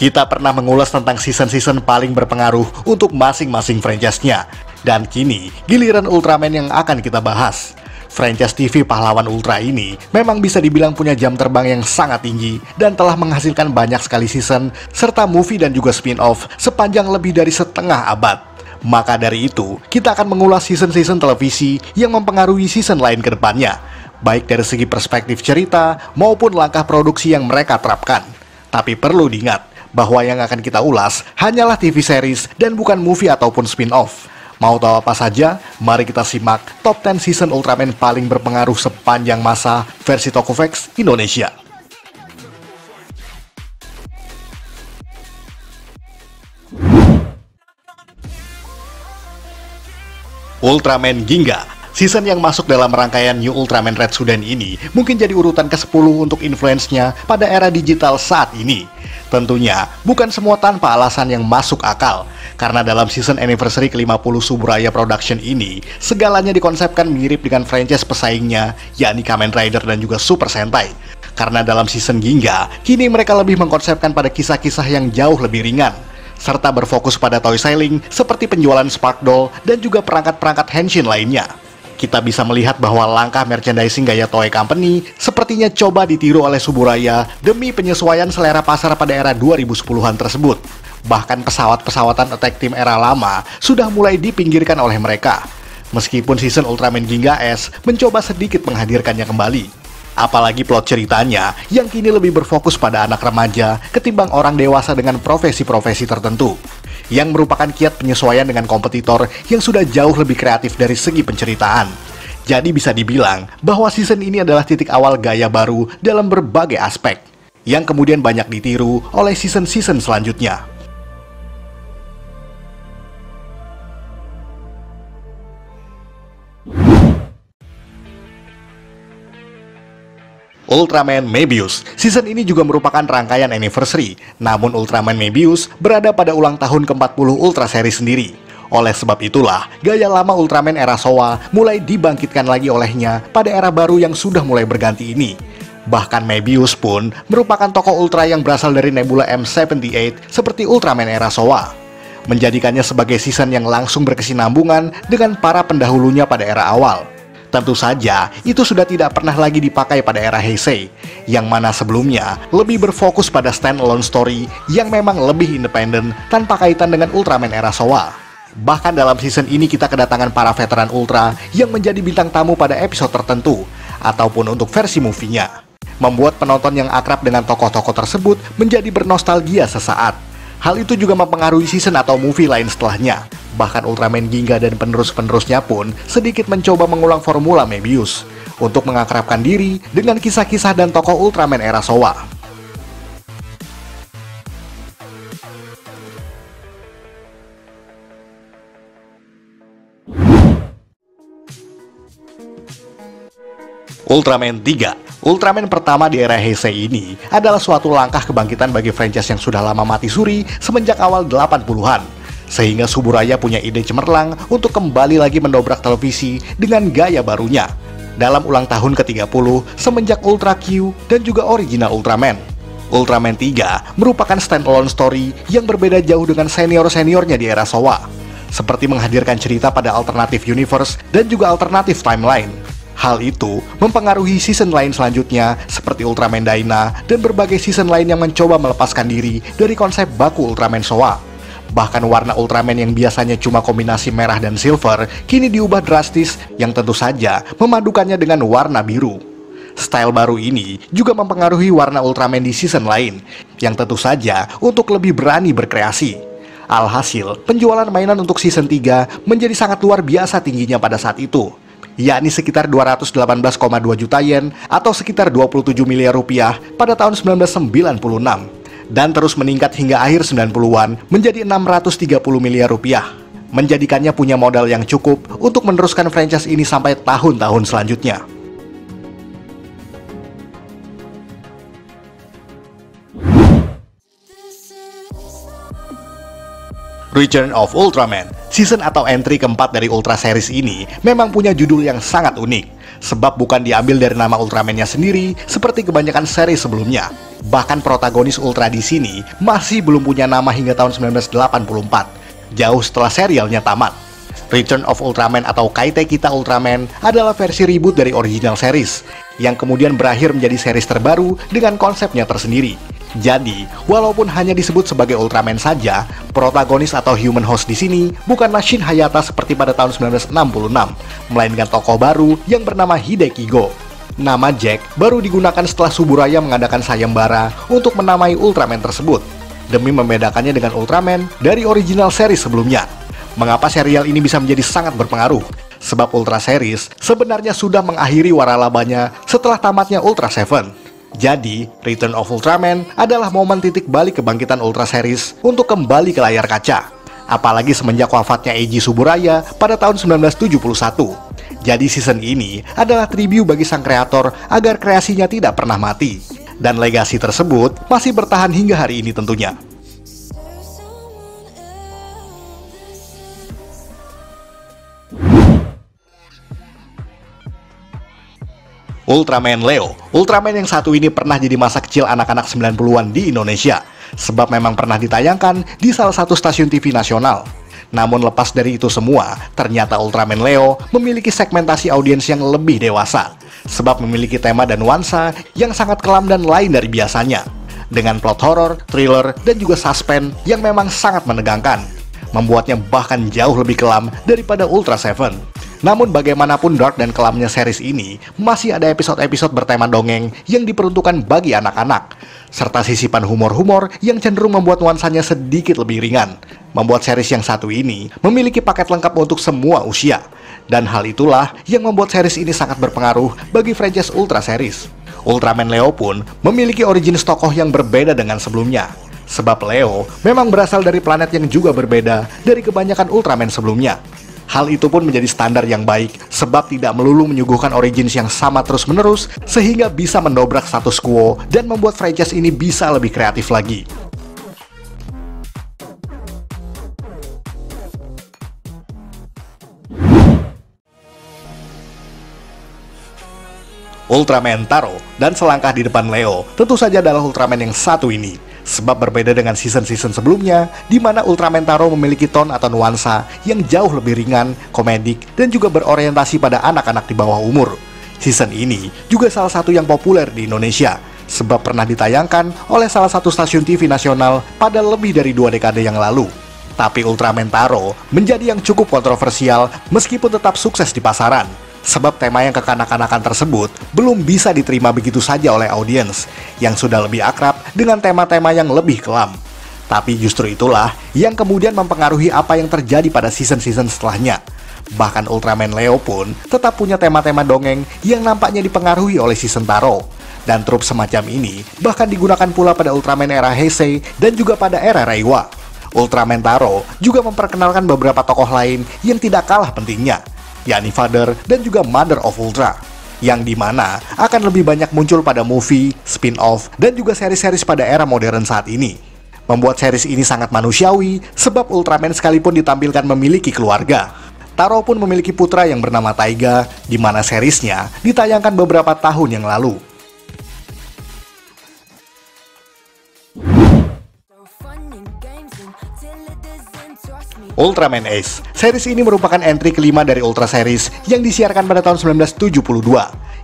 Kita pernah mengulas tentang season-season paling berpengaruh untuk masing-masing franchise-nya. Dan kini, giliran Ultraman yang akan kita bahas. Franchise TV Pahlawan Ultra ini memang bisa dibilang punya jam terbang yang sangat tinggi dan telah menghasilkan banyak sekali season, serta movie dan juga spin-off sepanjang lebih dari setengah abad. Maka dari itu, kita akan mengulas season-season televisi yang mempengaruhi season lain ke depannya, baik dari segi perspektif cerita maupun langkah produksi yang mereka terapkan. Tapi perlu diingat, bahwa yang akan kita ulas hanyalah TV series dan bukan movie ataupun spin-off. Mau tahu apa saja? Mari kita simak top 10 season Ultraman paling berpengaruh sepanjang masa versi Tokopedia Indonesia. Ultraman Ginga. Season yang masuk dalam rangkaian New Ultraman Red Sudan ini mungkin jadi urutan ke-10 untuk influence-nya pada era digital saat ini. Tentunya, bukan semua tanpa alasan yang masuk akal. Karena dalam season anniversary ke-50 Suburaya Production ini, segalanya dikonsepkan mirip dengan franchise pesaingnya, yakni Kamen Rider dan juga Super Sentai. Karena dalam season Ginga, kini mereka lebih mengkonsepkan pada kisah-kisah yang jauh lebih ringan, serta berfokus pada toy selling seperti penjualan Spark Doll dan juga perangkat-perangkat henshin lainnya. Kita bisa melihat bahwa langkah merchandising gaya toy company sepertinya coba ditiru oleh Suburaya demi penyesuaian selera pasar pada era 2010-an tersebut. Bahkan pesawat-pesawatan attack team era lama sudah mulai dipinggirkan oleh mereka. Meskipun season Ultraman Ginga S mencoba sedikit menghadirkannya kembali. Apalagi plot ceritanya yang kini lebih berfokus pada anak remaja ketimbang orang dewasa dengan profesi-profesi tertentu, yang merupakan kiat penyesuaian dengan kompetitor yang sudah jauh lebih kreatif dari segi penceritaan. Jadi bisa dibilang bahwa season ini adalah titik awal gaya baru dalam berbagai aspek, yang kemudian banyak ditiru oleh season-season selanjutnya. Ultraman Mebius. Season ini juga merupakan rangkaian anniversary, namun Ultraman Mebius berada pada ulang tahun ke-40 Ultra Series sendiri. Oleh sebab itulah, gaya lama Ultraman era Showa mulai dibangkitkan lagi olehnya pada era baru yang sudah mulai berganti ini. Bahkan Mebius pun merupakan tokoh Ultra yang berasal dari Nebula M78 seperti Ultraman era Showa, menjadikannya sebagai season yang langsung berkesinambungan dengan para pendahulunya pada era awal. Tentu saja, itu sudah tidak pernah lagi dipakai pada era Heisei, yang mana sebelumnya lebih berfokus pada standalone story yang memang lebih independen tanpa kaitan dengan Ultraman era Showa. Bahkan dalam season ini kita kedatangan para veteran Ultra yang menjadi bintang tamu pada episode tertentu, ataupun untuk versi movie-nya, membuat penonton yang akrab dengan tokoh-tokoh tersebut menjadi bernostalgia sesaat. Hal itu juga mempengaruhi season atau movie lain setelahnya. Bahkan Ultraman Ginga dan penerus-penerusnya pun sedikit mencoba mengulang formula Mebius untuk mengakrabkan diri dengan kisah-kisah dan tokoh Ultraman era Showa. Ultraman 3. Ultraman pertama di era Heisei ini adalah suatu langkah kebangkitan bagi franchise yang sudah lama mati suri semenjak awal 80-an. Sehingga Suburaya punya ide cemerlang untuk kembali lagi mendobrak televisi dengan gaya barunya dalam ulang tahun ke-30 semenjak Ultra Q dan juga original Ultraman. Ultraman 3 merupakan standalone story yang berbeda jauh dengan senior-seniornya di era Showa, seperti menghadirkan cerita pada alternatif universe dan juga alternatif timeline. Hal itu mempengaruhi season lain selanjutnya seperti Ultraman Dyna dan berbagai season lain yang mencoba melepaskan diri dari konsep baku Ultraman Showa. Bahkan warna Ultraman yang biasanya cuma kombinasi merah dan silver kini diubah drastis, yang tentu saja memadukannya dengan warna biru. Style baru ini juga mempengaruhi warna Ultraman di season lain, yang tentu saja untuk lebih berani berkreasi. Alhasil, penjualan mainan untuk season 3 menjadi sangat luar biasa tingginya pada saat itu, yakni sekitar 218,2 juta yen atau sekitar 27 miliar rupiah pada tahun 1996. Dan terus meningkat hingga akhir 90-an menjadi 630 miliar rupiah, menjadikannya punya modal yang cukup untuk meneruskan franchise ini sampai tahun-tahun selanjutnya. Return of Ultraman. Season atau entry keempat dari Ultra Series ini memang punya judul yang sangat unik, sebab bukan diambil dari nama Ultraman-nya sendiri seperti kebanyakan seri sebelumnya. Bahkan protagonis Ultra di sini masih belum punya nama hingga tahun 1984, jauh setelah serialnya tamat. Return of Ultraman atau Kaite-Kita Ultraman adalah versi reboot dari original series, yang kemudian berakhir menjadi series terbaru dengan konsepnya tersendiri. Jadi, walaupun hanya disebut sebagai Ultraman saja, protagonis atau human host di sini bukanlah Shin Hayata seperti pada tahun 1966, melainkan tokoh baru yang bernama Hideki Go. Nama Jack baru digunakan setelah Suburaya mengadakan sayembara untuk menamai Ultraman tersebut, demi membedakannya dengan Ultraman dari original series sebelumnya. Mengapa serial ini bisa menjadi sangat berpengaruh? Sebab Ultra Series sebenarnya sudah mengakhiri waralabanya setelah tamatnya Ultra Seven. Jadi, Return of Ultraman adalah momen titik balik kebangkitan Ultra Series untuk kembali ke layar kaca. Apalagi semenjak wafatnya Eiji Suburaya pada tahun 1971. Jadi season ini adalah tribute bagi sang kreator agar kreasinya tidak pernah mati. Dan legasi tersebut masih bertahan hingga hari ini tentunya. Ultraman Leo. Ultraman yang satu ini pernah jadi masa kecil anak-anak 90-an di Indonesia, sebab memang pernah ditayangkan di salah satu stasiun TV nasional. Namun lepas dari itu semua, ternyata Ultraman Leo memiliki segmentasi audiens yang lebih dewasa, sebab memiliki tema dan nuansa yang sangat kelam dan lain dari biasanya, dengan plot horror, thriller, dan juga suspense yang memang sangat menegangkan, membuatnya bahkan jauh lebih kelam daripada Ultra Seven. Namun bagaimanapun dark dan kelamnya series ini, masih ada episode-episode bertema dongeng yang diperuntukkan bagi anak-anak, serta sisipan humor-humor yang cenderung membuat nuansanya sedikit lebih ringan, membuat series yang satu ini memiliki paket lengkap untuk semua usia. Dan hal itulah yang membuat series ini sangat berpengaruh bagi franchise Ultra Series. Ultraman Leo pun memiliki origin tokoh yang berbeda dengan sebelumnya, sebab Leo memang berasal dari planet yang juga berbeda dari kebanyakan Ultraman sebelumnya. Hal itu pun menjadi standar yang baik, sebab tidak melulu menyuguhkan origins yang sama terus-menerus, sehingga bisa mendobrak status quo dan membuat franchise ini bisa lebih kreatif lagi. Ultraman Taro dan selangkah di depan Leo tentu saja adalah Ultraman yang satu ini. Sebab berbeda dengan season-season sebelumnya, di mana Ultraman Taro memiliki tone atau nuansa yang jauh lebih ringan, komedik, dan juga berorientasi pada anak-anak di bawah umur. Season ini juga salah satu yang populer di Indonesia, sebab pernah ditayangkan oleh salah satu stasiun TV nasional pada lebih dari 2 dekade yang lalu. Tapi Ultraman Taro menjadi yang cukup kontroversial meskipun tetap sukses di pasaran, sebab tema yang kekanak-kanakan tersebut belum bisa diterima begitu saja oleh audiens yang sudah lebih akrab dengan tema-tema yang lebih kelam. Tapi justru itulah yang kemudian mempengaruhi apa yang terjadi pada season-season setelahnya. Bahkan Ultraman Leo pun tetap punya tema-tema dongeng yang nampaknya dipengaruhi oleh season Taro. Dan trup semacam ini bahkan digunakan pula pada Ultraman era Heisei dan juga pada era Reiwa. Ultraman Taro juga memperkenalkan beberapa tokoh lain yang tidak kalah pentingnya, yakni Father dan juga Mother of Ultra, yang dimana akan lebih banyak muncul pada movie, spin-off, dan juga seri-series pada era modern saat ini. Membuat series ini sangat manusiawi, sebab Ultraman sekalipun ditampilkan memiliki keluarga. Taro pun memiliki putra yang bernama Taiga, di mana seriesnya ditayangkan beberapa tahun yang lalu. Ultraman Ace. Series ini merupakan entry kelima dari Ultra Series yang disiarkan pada tahun 1972,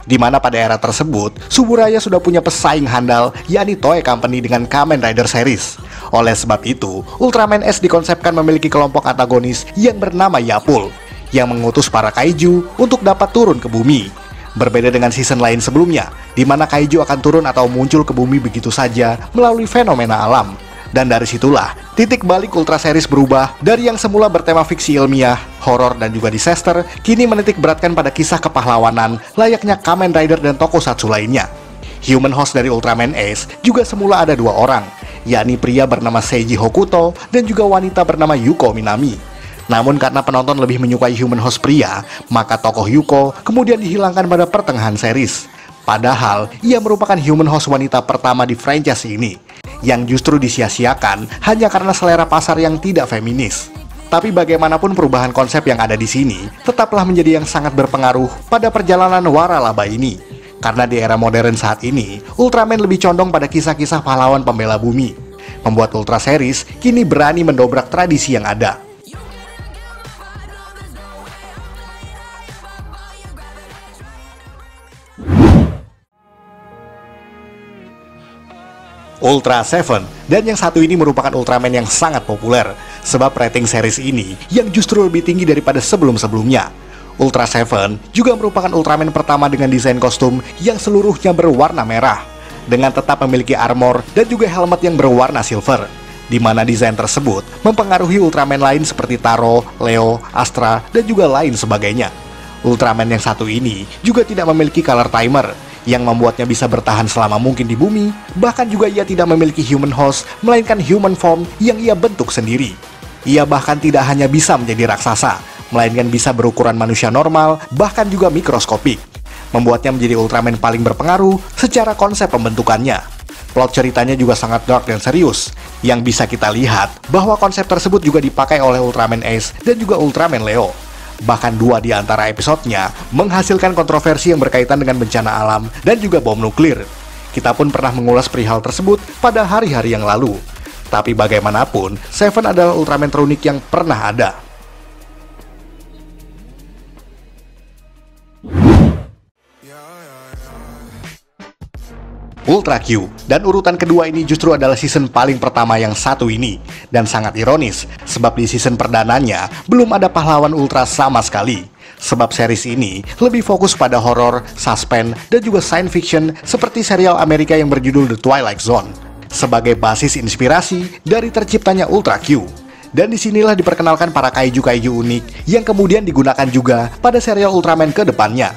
di mana pada era tersebut, Suburaya sudah punya pesaing handal, yakni Toei Company dengan Kamen Rider Series. Oleh sebab itu, Ultraman Ace dikonsepkan memiliki kelompok antagonis yang bernama Yapul, yang mengutus para kaiju untuk dapat turun ke bumi. Berbeda dengan season lain sebelumnya, di mana kaiju akan turun atau muncul ke bumi begitu saja melalui fenomena alam. Dan dari situlah, titik balik Ultra Series berubah dari yang semula bertema fiksi ilmiah, horor, dan juga disaster, kini menitik beratkan pada kisah kepahlawanan layaknya Kamen Rider dan tokusatsu lainnya. Human host dari Ultraman Ace juga semula ada 2 orang, yakni pria bernama Seiji Hokuto dan juga wanita bernama Yuko Minami. Namun karena penonton lebih menyukai human host pria, maka tokoh Yuko kemudian dihilangkan pada pertengahan series. Padahal, ia merupakan human host wanita pertama di franchise ini, yang justru disia-siakan hanya karena selera pasar yang tidak feminis. Tapi bagaimanapun perubahan konsep yang ada di sini tetaplah menjadi yang sangat berpengaruh pada perjalanan waralaba ini. Karena di era modern saat ini, Ultraman lebih condong pada kisah-kisah pahlawan pembela bumi. Membuat Ultra Series kini berani mendobrak tradisi yang ada. Ultra Seven, dan yang satu ini merupakan Ultraman yang sangat populer, sebab rating series ini yang justru lebih tinggi daripada sebelum-sebelumnya. Ultra Seven juga merupakan Ultraman pertama dengan desain kostum yang seluruhnya berwarna merah, dengan tetap memiliki armor dan juga helmet yang berwarna silver, di mana desain tersebut mempengaruhi Ultraman lain seperti Taro, Leo, Astra, dan juga lain sebagainya. Ultraman yang satu ini juga tidak memiliki color timer, yang membuatnya bisa bertahan selama mungkin di bumi. Bahkan juga ia tidak memiliki human host, melainkan human form yang ia bentuk sendiri. Ia bahkan tidak hanya bisa menjadi raksasa, melainkan bisa berukuran manusia normal, bahkan juga mikroskopik, membuatnya menjadi Ultraman paling berpengaruh secara konsep pembentukannya. Plot ceritanya juga sangat dark dan serius, yang bisa kita lihat bahwa konsep tersebut juga dipakai oleh Ultraman Ace dan juga Ultraman Leo. Bahkan 2 di antara episodenya menghasilkan kontroversi yang berkaitan dengan bencana alam dan juga bom nuklir. Kita pun pernah mengulas perihal tersebut pada hari-hari yang lalu. Tapi bagaimanapun, Seven adalah Ultraman terunik yang pernah ada. Ultra Q, dan urutan kedua ini justru adalah season paling pertama yang satu ini, dan sangat ironis, sebab di season perdananya belum ada pahlawan Ultra sama sekali. Sebab series ini lebih fokus pada horor, suspense, dan juga science fiction seperti serial Amerika yang berjudul The Twilight Zone, sebagai basis inspirasi dari terciptanya Ultra Q. Dan disinilah diperkenalkan para kaiju-kaiju unik yang kemudian digunakan juga pada serial Ultraman ke depannya.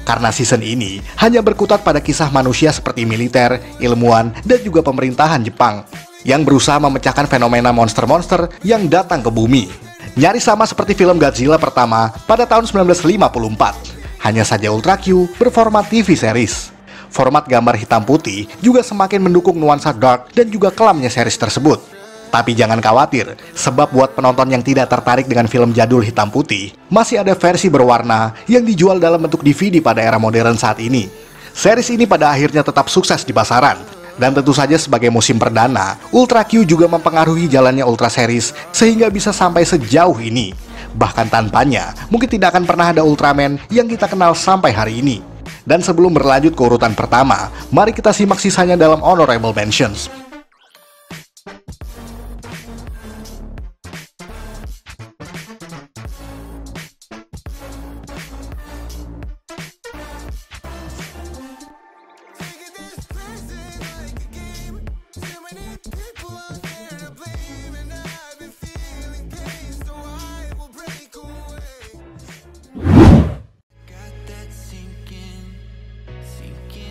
Karena season ini hanya berkutat pada kisah manusia seperti militer, ilmuwan, dan juga pemerintahan Jepang yang berusaha memecahkan fenomena monster-monster yang datang ke bumi. Nyaris sama seperti film Godzilla pertama pada tahun 1954. Hanya saja Ultra Q berformat TV series. Format gambar hitam putih juga semakin mendukung nuansa dark dan juga kelamnya series tersebut. Tapi jangan khawatir, sebab buat penonton yang tidak tertarik dengan film jadul hitam putih, masih ada versi berwarna yang dijual dalam bentuk DVD pada era modern saat ini. Series ini pada akhirnya tetap sukses di pasaran, dan tentu saja sebagai musim perdana, Ultra Q juga mempengaruhi jalannya Ultra Series sehingga bisa sampai sejauh ini. Bahkan tanpanya, mungkin tidak akan pernah ada Ultraman yang kita kenal sampai hari ini. Dan sebelum berlanjut ke urutan pertama, mari kita simak sisanya dalam Honorable Mentions.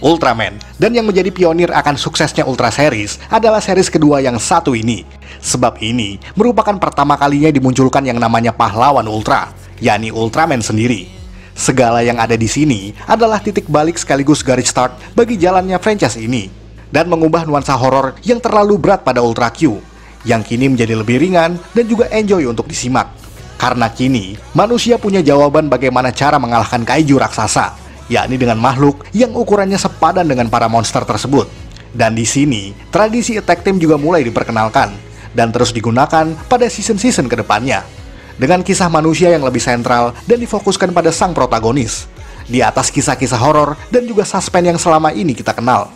Ultraman, dan yang menjadi pionir akan suksesnya Ultra Series adalah series kedua yang satu ini. Sebab ini merupakan pertama kalinya dimunculkan yang namanya pahlawan Ultra, yakni Ultraman sendiri. Segala yang ada di sini adalah titik balik sekaligus garis start bagi jalannya franchise ini, dan mengubah nuansa horor yang terlalu berat pada Ultra Q, yang kini menjadi lebih ringan dan juga enjoy untuk disimak. Karena kini manusia punya jawaban bagaimana cara mengalahkan kaiju raksasa, yakni dengan makhluk yang ukurannya sepadan dengan para monster tersebut. Dan di sini, tradisi attack team juga mulai diperkenalkan dan terus digunakan pada season-season kedepannya, dengan kisah manusia yang lebih sentral dan difokuskan pada sang protagonis, di atas kisah-kisah horor dan juga suspense yang selama ini kita kenal.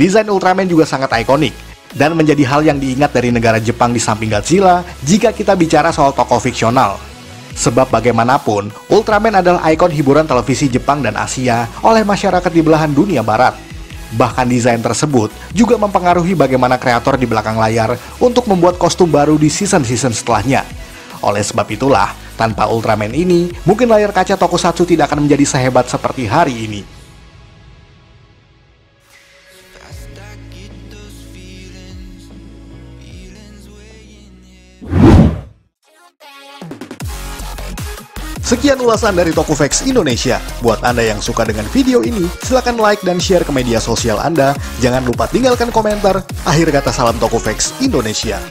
Desain Ultraman juga sangat ikonik dan menjadi hal yang diingat dari negara Jepang di samping Godzilla jika kita bicara soal tokoh fiksional. Sebab bagaimanapun, Ultraman adalah ikon hiburan televisi Jepang dan Asia oleh masyarakat di belahan dunia barat. Bahkan desain tersebut juga mempengaruhi bagaimana kreator di belakang layar untuk membuat kostum baru di season-season setelahnya. Oleh sebab itulah, tanpa Ultraman ini, mungkin layar kaca tokusatsu tidak akan menjadi sehebat seperti hari ini. Sekian ulasan dari Tokufax Indonesia. Buat Anda yang suka dengan video ini, silahkan like dan share ke media sosial Anda. Jangan lupa tinggalkan komentar. Akhir kata, salam Tokufax Indonesia.